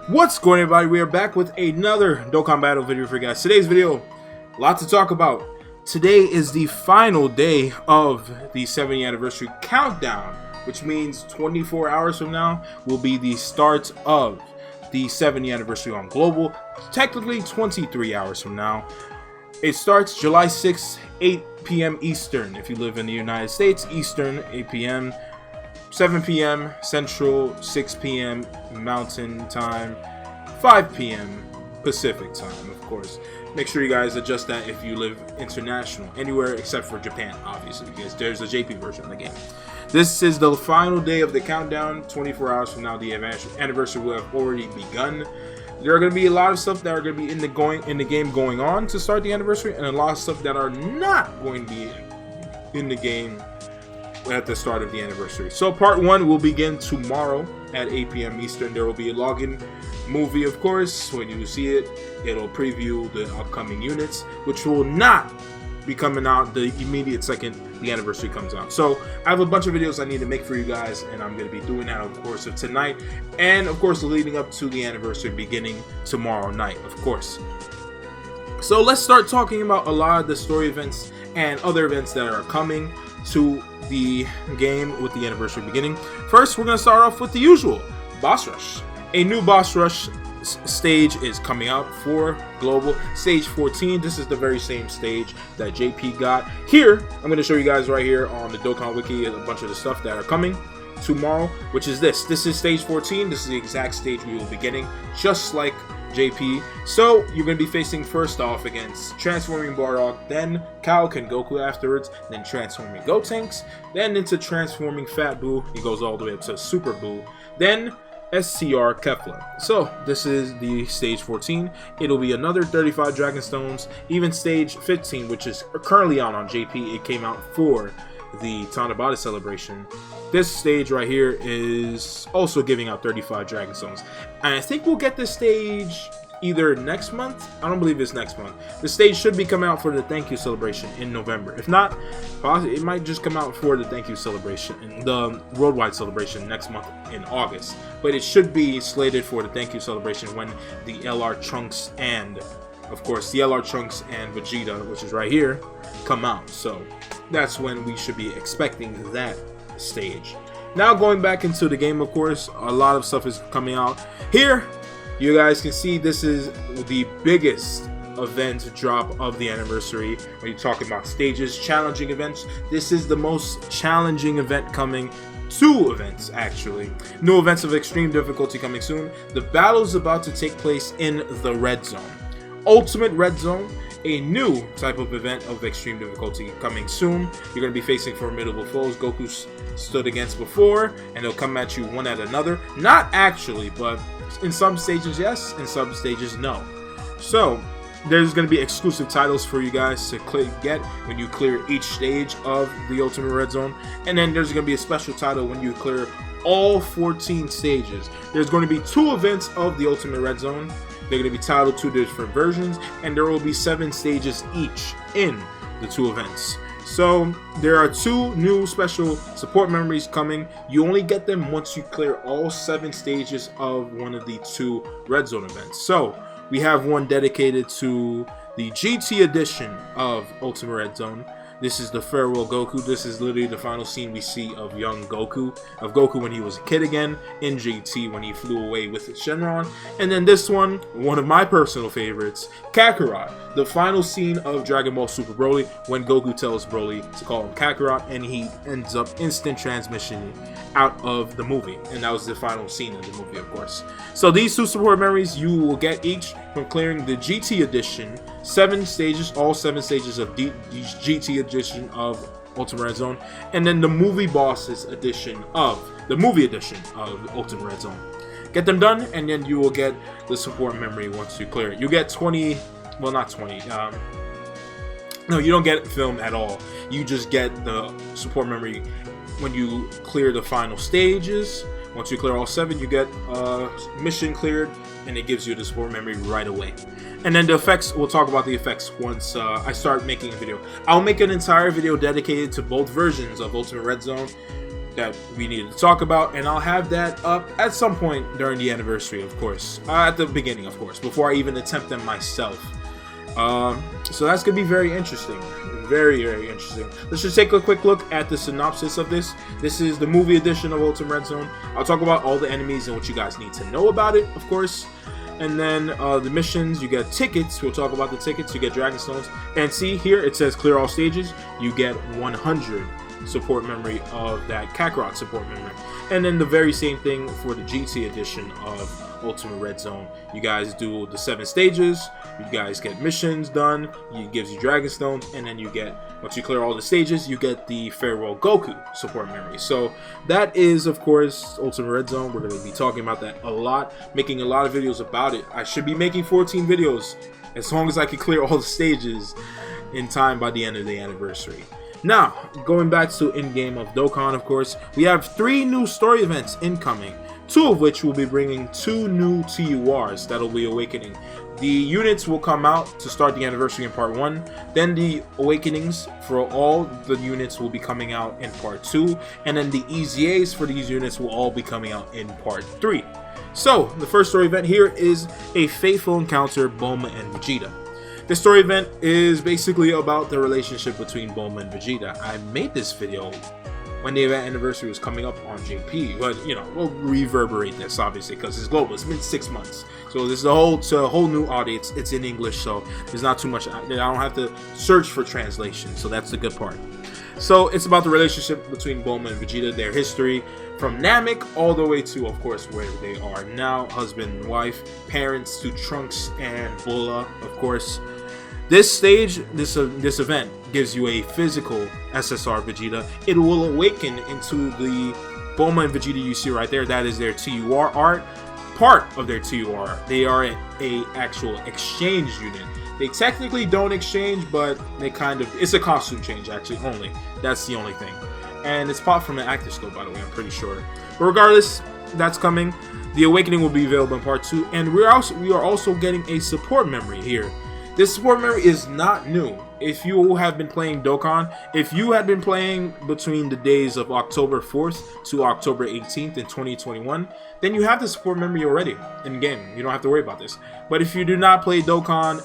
What's going on, everybody? We are back with another Dokkan battle video for you guys. Today's video, a lot to talk about. Today is the final day of the 70th anniversary countdown, which means 24 hours from now will be the start of the 70th anniversary on Global. Technically 23 hours from now. It starts July 6th, 8 p.m. Eastern. If you live in the United States, Eastern, 8 p.m. 7 p.m. Central, 6 p.m. Mountain Time, 5 p.m. Pacific Time, of course. Make sure you guys adjust that if you live international, anywhere except for Japan, obviously, because there's a JP version of the game. This is the final day of the countdown. 24 hours from now, the anniversary will have already begun. There are going to be a lot of stuff that are going to be in the game going on to start the anniversary, and a lot of stuff that are not going to be in the game at the start of the anniversary. So part 1 will begin tomorrow at 8 p.m. Eastern. There will be a login movie, of course. When you see it, it'll preview the upcoming units, which will not be coming out the immediate second the anniversary comes out. So I have a bunch of videos I need to make for you guys, and I'm going to be doing that over the course of tonight, and of course leading up to the anniversary beginning tomorrow night, of course. So let's start talking about a lot of the story events and other events that are coming to the game with the anniversary beginning. First, we're going to start off with the usual boss rush. A new boss rush stage is coming out for Global, stage 14. This is the very same stage that JP got. Here I'm going to show you guys right here on the Dokkan wiki a bunch of the stuff that are coming tomorrow, which is this is stage 14. This is the exact stage we will be getting, just like JP. So you're going to be facing first off against Transforming Bardock, then Kaioken Goku afterwards, then Transforming Gotenks, then into Transforming Fat Buu. He goes all the way up to Super Buu, then SCR Kefla. So this is the stage 14. It'll be another 35 Dragon Stones. Even stage 15, which is currently out on JP, it came out for the Tanabata celebration. This stage right here is also giving out 35 Dragon Stones, and I think we'll get this stage either next month. I don't believe it's next month. The stage should be coming out for the thank you celebration in November. If not, it might just come out for the thank you celebration and the worldwide celebration next month in August. But it should be slated for the thank you celebration when the LR Trunks and, of course, the LR Trunks and Vegeta, which is right here, come out. So that's when we should be expecting that stage. Now going back into the game, of course, a lot of stuff is coming out here. You guys can see this is the biggest event drop of the anniversary. When you're talking about stages, challenging events, this is the most challenging event coming. 2 events actually. New events of extreme difficulty coming soon. The battle is about to take place in the Red Zone. Ultimate Red Zone, a new type of event of extreme difficulty coming soon. You're going to be facing formidable foes Goku stood against before, and they'll come at you one at another. Not actually, but in some stages yes, in some stages no. So there's going to be exclusive titles for you guys to get when you clear each stage of the Ultimate Red Zone, and then there's going to be a special title when you clear all 14 stages. There's going to be 2 events of the Ultimate Red Zone. They're going to be titled 2 different versions, and there will be 7 stages each in the 2 events. So there are 2 new special support memories coming. You only get them once you clear all 7 stages of one of the 2 Red Zone events. So we have one dedicated to the GT edition of Ultimate Red Zone. This is the Farewell Goku. This is literally the final scene we see of young Goku, when he was a kid again in GT, when he flew away with Shenron. And then this one of my personal favorites, Kakarot, the final scene of Dragon Ball Super Broly, when Goku tells Broly to call him Kakarot, and he ends up instant transmission out of the movie. And that was the final scene of the movie, of course. So these 2 support memories you will get each from clearing the GT edition, 7 stages, all 7 stages of the GT edition of Ultimate Red Zone, and then the movie bosses edition of the movie edition of Ultimate Red Zone. Get them done, and then you will get the support memory once you clear it. You get 20, well, not 20. No, you don't get film at all. You just get the support memory when you clear the final stages. Once you clear all 7, you get mission cleared, and it gives you the support memory right away. And then the effects, we'll talk about the effects once I start making a video. I'll make an entire video dedicated to both versions of Ultimate Red Zone. that we needed to talk about, and I'll have that up at some point during the anniversary, of course, at the beginning, of course, before I even attempt them myself. So that's gonna be very interesting, very interesting. Let's just take a quick look at the synopsis of this. This is the movie edition of Ultimate Red Zone. I'll talk about all the enemies and what you guys need to know about it, of course. And then the missions, you get tickets. We'll talk about the tickets. You get Dragon Stones, and see here it says clear all stages. You get 100 support memory of that Kakarot support memory. And then the very same thing for the GT edition of Ultimate Red Zone. You guys do the 7 stages, you guys get missions done, it gives you Dragon Stones, and then you get, once you clear all the stages, you get the Farewell Goku support memory. So that is, of course, Ultimate Red Zone. We're going to be talking about that a lot, making a lot of videos about it. I should be making 14 videos as long as I can clear all the stages in time by the end of the anniversary. Now, going back to in-game of Dokkan, of course, we have 3 new story events incoming, 2 of which will be bringing 2 new TURs that'll be awakening. The units will come out to start the anniversary in part 1, then the awakenings for all the units will be coming out in part 2, and then the EZAs for these units will all be coming out in part 3. So, the first story event here is a fateful encounter, Bulma and Vegeta. This story event is basically about the relationship between Bulma and Vegeta. I made this video when the event anniversary was coming up on JP, but you know, we'll reverberate this obviously because it's global. It's been 6 months, so this is a whole new audience. It's in English, so there's not too much. I don't have to search for translation, so that's the good part. So it's about the relationship between Bulma and Vegeta, their history from Namek all the way to, of course, where they are now, husband and wife, parents to Trunks and Bulla, of course. This stage, this event gives you a physical SSR Vegeta. It will awaken into the Bulma and Vegeta you see right there. That is their TUR art, part of their TUR. They are a actual exchange unit. They technically don't exchange, but they kind of, it's a costume change actually only. That's the only thing. And it's popped from an active scope, by the way, I'm pretty sure. But regardless, that's coming. The awakening will be available in part 2, and we are also getting a support memory here. This support memory is not new. If you have been playing Dokkan, if you had been playing between the days of October 4th to October 18th in 2021, then you have the support memory already in game. You don't have to worry about this. But if you do not play Dokkan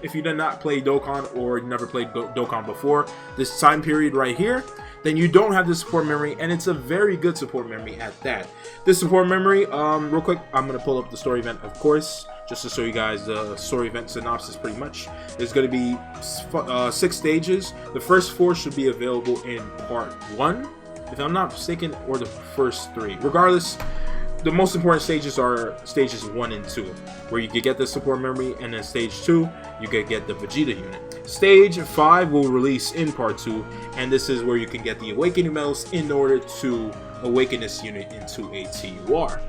if you did not play Dokkan or you never played Dokkan before this time period right here, then you don't have the support memory, and it's a very good support memory at that. This support memory, real quick, I'm going to pull up the story event, of course, just to show you guys the story event synopsis pretty much. There's going to be 6 stages. The first 4 should be available in part 1, if I'm not mistaken, or the first 3. Regardless, the most important stages are stages 1 and 2, where you can get the support memory, and then stage 2, you can get the Vegeta unit. Stage 5 will release in part 2, and this is where you can get the awakening medals in order to awaken this unit into a TUR.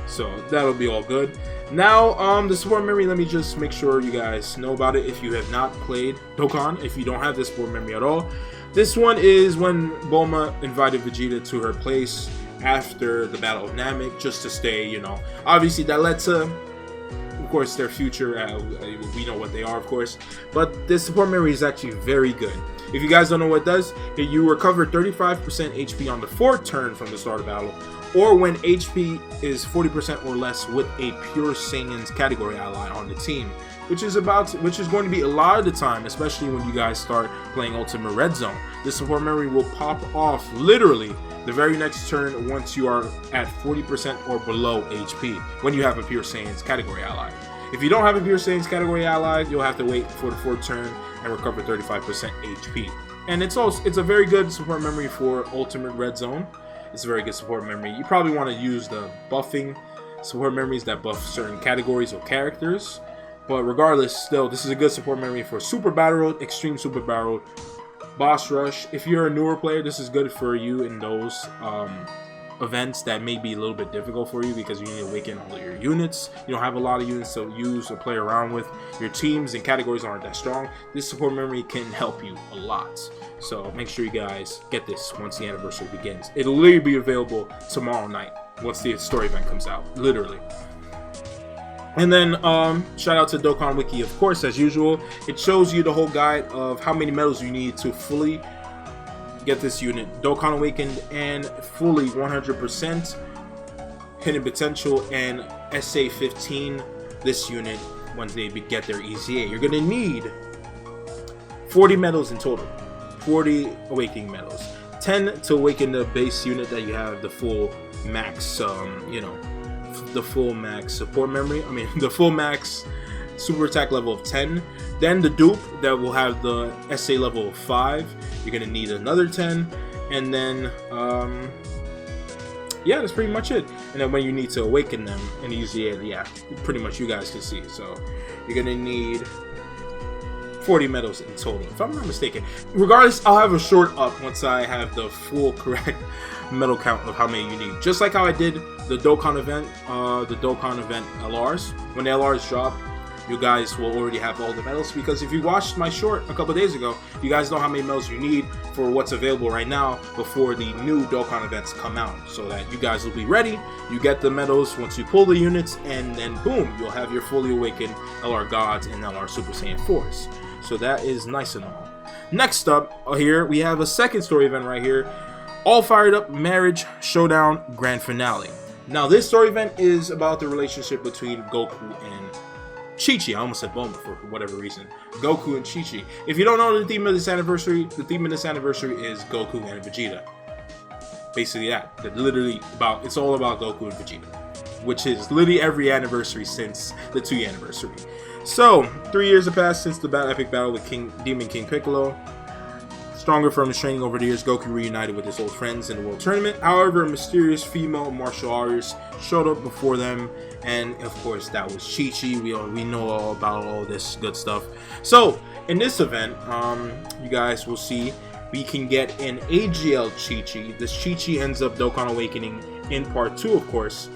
So that'll be all good. Now, the support memory, let me just make sure you guys know about it if you have not played Dokkan, if you don't have this support memory at all. This one is when Bulma invited Vegeta to her place after the Battle of Namek, just to stay, you know. Obviously, that led to, of course, their future. We know what they are, of course. But this support memory is actually very good. If you guys don't know what it does, you recover 35% HP on the 4th turn from the start of battle, or when HP is 40% or less with a pure Saiyan's category ally on the team, which is going to be a lot of the time, especially when you guys start playing Ultimate Red Zone. This support memory will pop off literally the very next turn once you are at 40% or below HP when you have a pure Saiyan's category ally. If you don't have a pure Saiyan's category ally, you'll have to wait for the 4th turn and recover 35% HP. And it's a very good support memory for Ultimate Red Zone. It's a very good support memory. You probably want to use the buffing support memories that buff certain categories or characters. But regardless, still, this is a good support memory for Super Battle Road, Extreme Super Battle Road, Boss Rush. If you're a newer player, this is good for you in those events that may be a little bit difficult for you because you need to awaken all of your units. You don't have a lot of units to use or play around with. Your teams and categories aren't that strong. This support memory can help you a lot. So make sure you guys get this once the anniversary begins. It'll literally be available tomorrow night once the story event comes out, literally. And then shout out to Dokkan Wiki, of course, as usual. It shows you the whole guide of how many medals you need to fully get this unit Dokkan Awakened and fully 100% hidden potential and SA 15 this unit when they get their EZA. You're gonna need 40 medals in total, 40 awakening medals, 10 to awaken the base unit that you have the full max, the full max support memory. The full max super attack level of 10. Then the dupe that will have the SA level of 5. You're gonna need another 10, and then yeah, that's pretty much it. And then when you need to awaken them and use the, yeah, pretty much you guys can see. So you're gonna need 40 medals in total, if I'm not mistaken. Regardless, I'll have a short up once I have the full correct medal count of how many you need. Just like how I did the Dokkan event, LRs. When the LRs drop, you guys will already have all the medals, because if you watched my short a couple days ago, you guys know how many medals you need for what's available right now before the new Dokkan events come out, so that you guys will be ready. You get the medals once you pull the units, and then boom, you'll have your fully awakened LR Gods and LR Super Saiyan 4s. So that is nice and all. Next up here, we have a second story event right here. All Fired Up Marriage Showdown Grand Finale. Now this story event is about the relationship between Goku and Chi-Chi. I almost said Bulma for whatever reason. Goku and Chi-Chi. If you don't know the theme of this anniversary, the theme of this anniversary is Goku and Vegeta. Basically that. It's all about Goku and Vegeta, which is literally every anniversary since the 2 anniversary. So 3 years have passed since the epic battle with Demon King Piccolo. Stronger from his training over the years, Goku reunited with his old friends in the World Tournament. However, a mysterious female martial artist showed up before them, and of course that was Chi-Chi. We know all about all this good stuff. So in this event, you guys will see we can get an AGL Chi-Chi. This Chi-Chi ends up Dokkan Awakening in part 2, of course.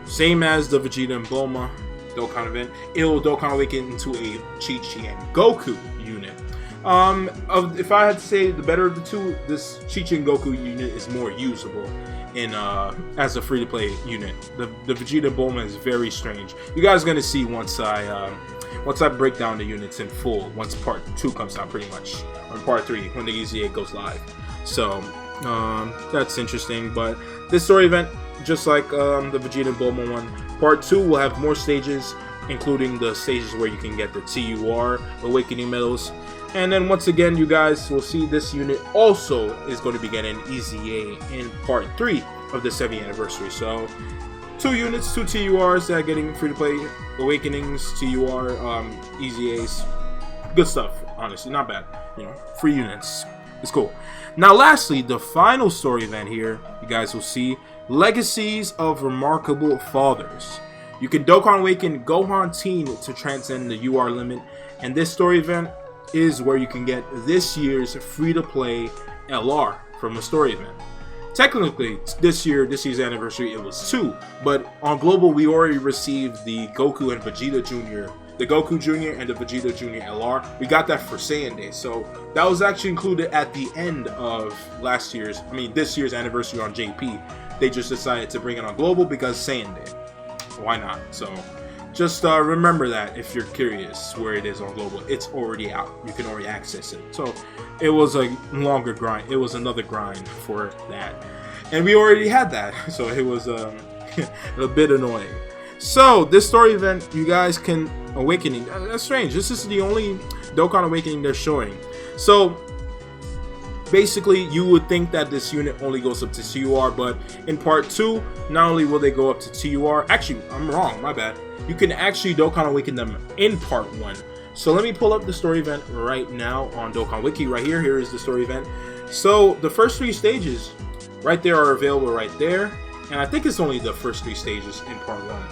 Same as the Vegeta and Bulma Dokkan event. It will Dokkan Awaken into a Chi-Chi and Goku unit. If I had to say the better of the two, this Chi-Chi and Goku unit is more usable in as a free-to-play unit. The Vegeta and Bulma is very strange. You guys are gonna see once I break down the units in full. Once part 2 comes out, pretty much, or part 3 when the EZA goes live. So that's interesting. But this story event, just like the Vegeta and Bulma one, part 2 will have more stages, including the stages where you can get the TUR Awakening medals. And then once again, you guys will see this unit also is going to be getting EZA in part 3 of the 7th anniversary. So 2 units, 2 TURs that are getting free-to-play Awakenings, TUR, EZAs. Good stuff, honestly, not bad. Free units. It's cool. Now lastly, the final story event here, you guys will see Legacies of Remarkable Fathers. You can Dokkan Awaken Gohan Teen to transcend the UR limit, and this story event is where you can get this year's free-to-play LR from a story event. Technically, this year's anniversary, it was 2, but on global we already received the Goku and Vegeta Jr., the Goku Jr. and the Vegeta Jr. LR. We got that for Saiyan Day, so that was actually included at the end of this year's anniversary on JP. They just decided to bring it on global because Saiyan Day. Why not? So just remember that if you're curious where it is on global, it's already out. You can already access it. So it was a longer grind. It was another grind for that, and we already had that. So it was a bit annoying. So this story event, you guys can Awakening. That's strange. This is the only Dokkan Awakening they're showing. So basically, you would think that this unit only goes up to TUR, but in part 2, not only will they go up to TUR, actually, I'm wrong, my bad. You can actually Dokkan Awaken them in part 1. So let me pull up the story event right now on Dokkan Wiki right here. Here is the story event. So the first 3 stages right there are available right there. And I think it's only the first 3 stages in part 1.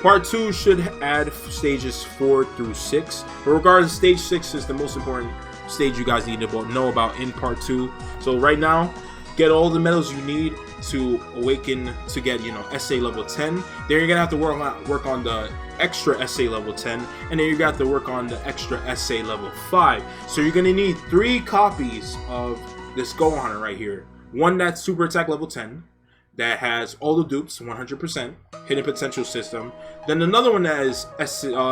Part 2 should add stages 4 through 6. But regardless, stage 6 is the most important stage you guys need to know about in part 2. So right now, get all the medals you need to awaken to get, SA level 10. Then you're gonna have to work on the extra SA level 10, and then you got to work on the extra SA level 5. So you're gonna need 3 copies of this Gohan right here. One that's super attack level 10, that has all the dupes, 100%, hidden potential system. Then another one that is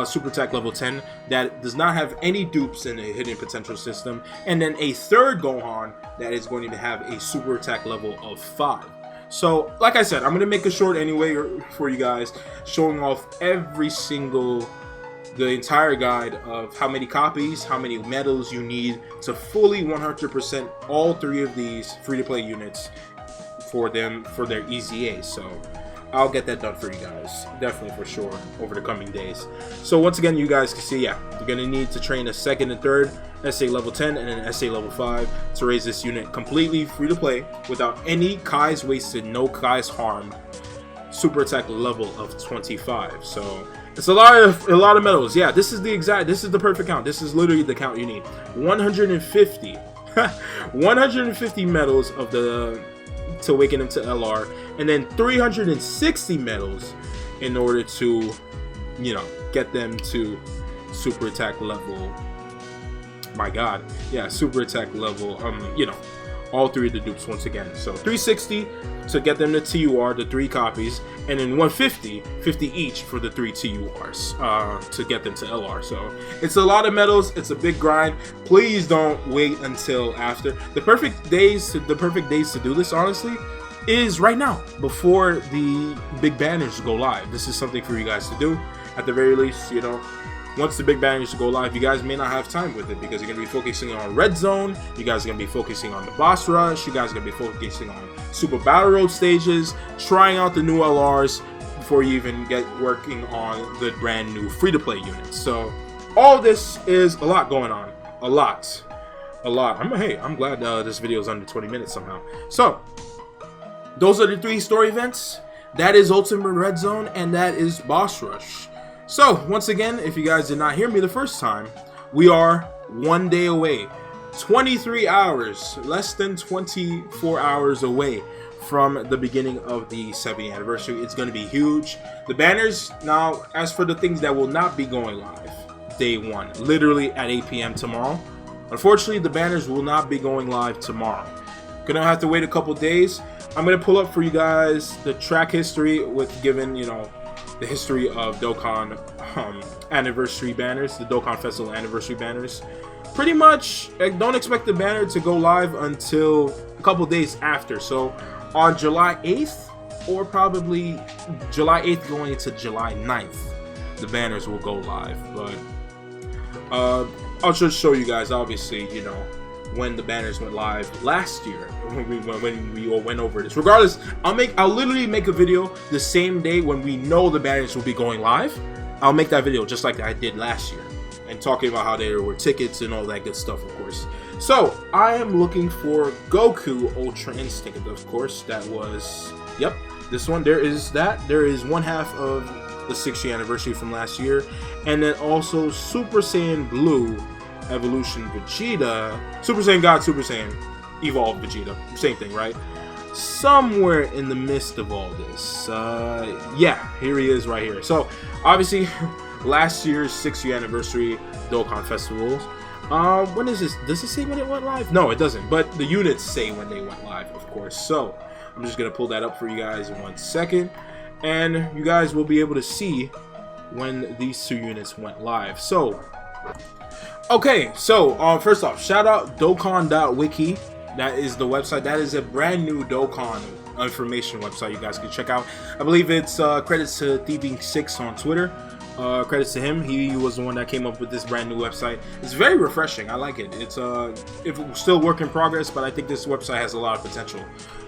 super attack level 10 that does not have any dupes in the hidden potential system. And then a third Gohan that is going to have a super attack level of 5. So, like I said, I'm going to make a short anyway for you guys, showing off the entire guide of how many copies, how many medals you need to fully 100% all 3 of these free-to-play units for their EZA. So I'll get that done for you guys, definitely, for sure, over the coming days. So once again, you guys can see, yeah, you're gonna need to train a second and third SA level 10 and an SA level 5 to raise this unit completely free to play without any Kais wasted, no Kais harmed, super attack level of 25. So it's a lot of medals. Yeah, this is the perfect count. This is literally the count you need. 150 150 medals of to awaken him to LR, and then 360 medals in order to, you know, get them to super attack level. My god, yeah, super attack level, you know, all 3 of the dupes once again. So 360 to get them to TUR, the 3 copies, and then 150 each for the 3 TURs to get them to LR. So it's a lot of medals, it's a big grind. Please don't wait until after. The perfect days to do this, honestly, is right now, before the big banners go live. This is something for you guys to do. At the very least, you know, once the big banners go live, you guys may not have time with it because you're going to be focusing on Red Zone, you guys are going to be focusing on the boss rush, you guys are going to be focusing on Super Battle Road stages, trying out the new LRs before you even get working on the brand new free-to-play units. So all this is a lot going on. A lot. I'm glad this video is under 20 minutes somehow. So those are the 3 story events. That is Ultimate Red Zone, and that is Boss Rush. So, once again, if you guys did not hear me the first time, we are 1 day away, 23 hours, less than 24 hours away from the beginning of the 70th anniversary. It's going to be huge. The banners, now, as for the things that will not be going live, day 1, literally at 8 p.m. tomorrow. Unfortunately, the banners will not be going live tomorrow. Gonna have to wait a couple days. I'm gonna pull up for you guys the track history with given, you know, the history of Dokkan anniversary banners, the Dokkan Festival anniversary banners. Pretty much, don't expect the banner to go live until a couple days after. So on July 8th, or probably July 8th going into July 9th, the banners will go live. But I'll just show you guys, obviously, you know, when the banners went live last year, when we all went over this. Regardless, I'll literally make a video the same day when we know the banners will be going live. I'll make that video just like I did last year, and talking about how there were tickets and all that good stuff, of course. So I am looking for Goku Ultra Instinct, of course. That was, yep, this one. There is that. There is 1/2 of the 60th anniversary from last year, and then also Super Saiyan Blue Evolution Vegeta, Super Saiyan God, Super Saiyan Evolved Vegeta, same thing, right? Somewhere in the midst of all this, yeah, here he is right here. So obviously last year's 60th anniversary Dokkan Festivals. When is this? Does it say when it went live? No, it doesn't, but the units say when they went live, of course. So I'm just gonna pull that up for you guys in 1 second, and you guys will be able to see when these 2 units went live. So okay, so first off, shout out Dokkan.wiki. That is the website. That is a brand new Dokkan information website you guys can check out. I believe it's credits to Thieving6 on Twitter. Credits to him. He was the one that came up with this brand new website. It's very refreshing. I like it. It's still work in progress, but I think this website has a lot of potential,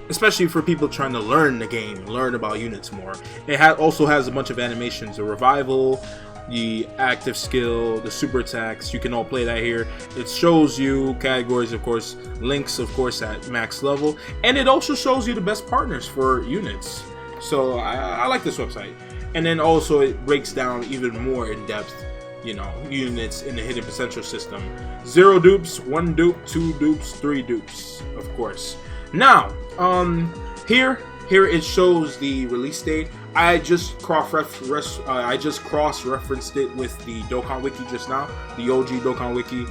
especially for people trying to learn the game, learn about units more. It also has a bunch of animations, the revival, the active skill, the super attacks. You can all play that here. It shows you categories, of course, links, of course, at max level, and it also shows you the best partners for units. So I like this website. And then also it breaks down even more in depth, you know, units in the hidden potential system. 0 dupes, 1 dupe, 2 dupes, 3 dupes, of course. Now, here it shows the release date. I just cross-referenced it with the Dokkan Wiki just now, the OG Dokkan Wiki.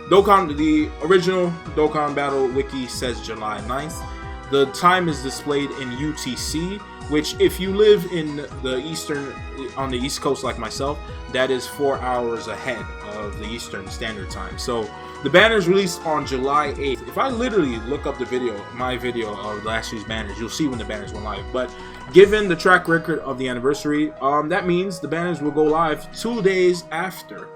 The original Dokkan Battle Wiki says July 9th. The time is displayed in UTC, which if you live in the on the East Coast like myself, that is 4 hours ahead of the Eastern Standard Time. So the banners released on July 8th. If I literally look up my video of last year's banners, you'll see when the banners went live. But given the track record of the anniversary, that means the banners will go live 2 days after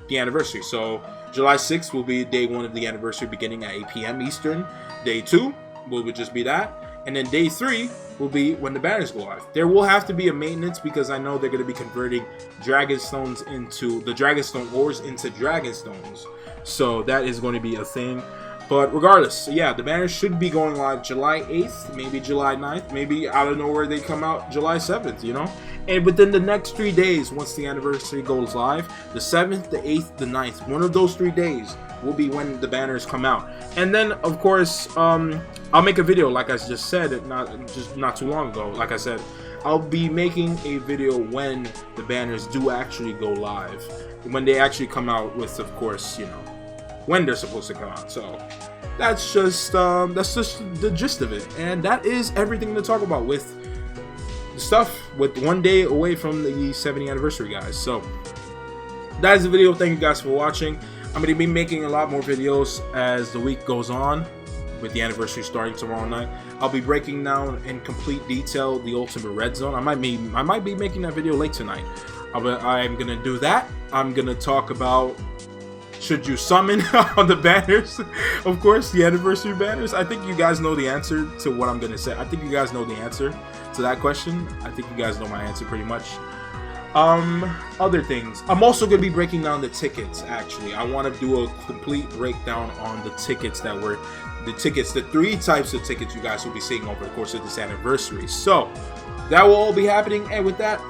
the anniversary. So July 6th will be day 1 of the anniversary, beginning at 8 p.m. Eastern. Day 2 will just be that, and then day 3 will be when the banners go live. There will have to be a maintenance because I know they're going to be converting Dragonstones into the Dragonstone ores into Dragonstones, so that is going to be a thing. But regardless, yeah, the banners should be going live July 8th, maybe July 9th, maybe out of nowhere they come out July 7th, you know? And within the next 3 days, once the anniversary goes live, the 7th, the 8th, the 9th, one of those 3 days will be when the banners come out. And then, of course, I'll make a video, like I just said, not too long ago. Like I said, I'll be making a video when the banners do actually go live, when they actually come out with, of course, you know, when they're supposed to come out. So that's just the gist of it, and that is everything to talk about with the stuff with 1 day away from the 70th anniversary, guys. So that is the video. Thank you guys for watching. I'm going to be making a lot more videos as the week goes on, with the anniversary starting tomorrow night. I'll be breaking down in complete detail the Ultimate Red Zone. I might be making that video late tonight. I'm going to do that. I'm going to talk about should you summon on the banners, of course, the anniversary banners. I think you guys know the answer to what I'm going to say. I think you guys know the answer to that question. I think you guys know my answer pretty much. Other things, I'm also going to be breaking down the tickets. Actually, I want to do a complete breakdown on the tickets the 3 types of tickets you guys will be seeing over the course of this anniversary. So that will all be happening, and with that,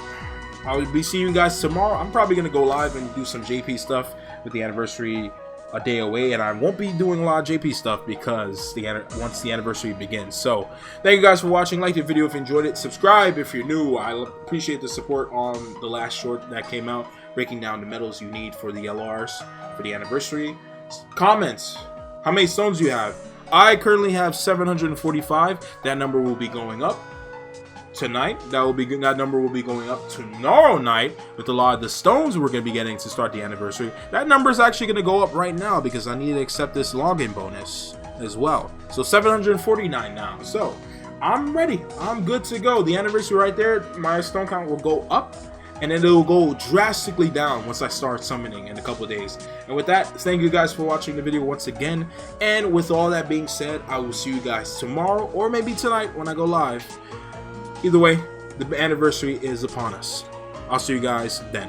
I will be seeing you guys tomorrow. I'm probably going to go live and do some JP stuff with the anniversary a day away, and I won't be doing a lot of JP stuff because once the anniversary begins. So thank you guys for watching. Like the video if you enjoyed it. Subscribe if you're new. I appreciate the support on the last short that came out, breaking down the medals you need for the LRs for the anniversary. Comments, how many stones do you have? I currently have 745. That number will be going up tonight. That number will be going up tomorrow night with a lot of the stones we're going to be getting to start the anniversary. That number is actually going to go up right now because I need to accept this login bonus as well. So 749 now. So I'm ready. I'm good to go. The anniversary right there, my stone count will go up, and then it will go drastically down once I start summoning in a couple of days. And with that, thank you guys for watching the video once again. And with all that being said, I will see you guys tomorrow or maybe tonight when I go live. Either way, the anniversary is upon us. I'll see you guys then.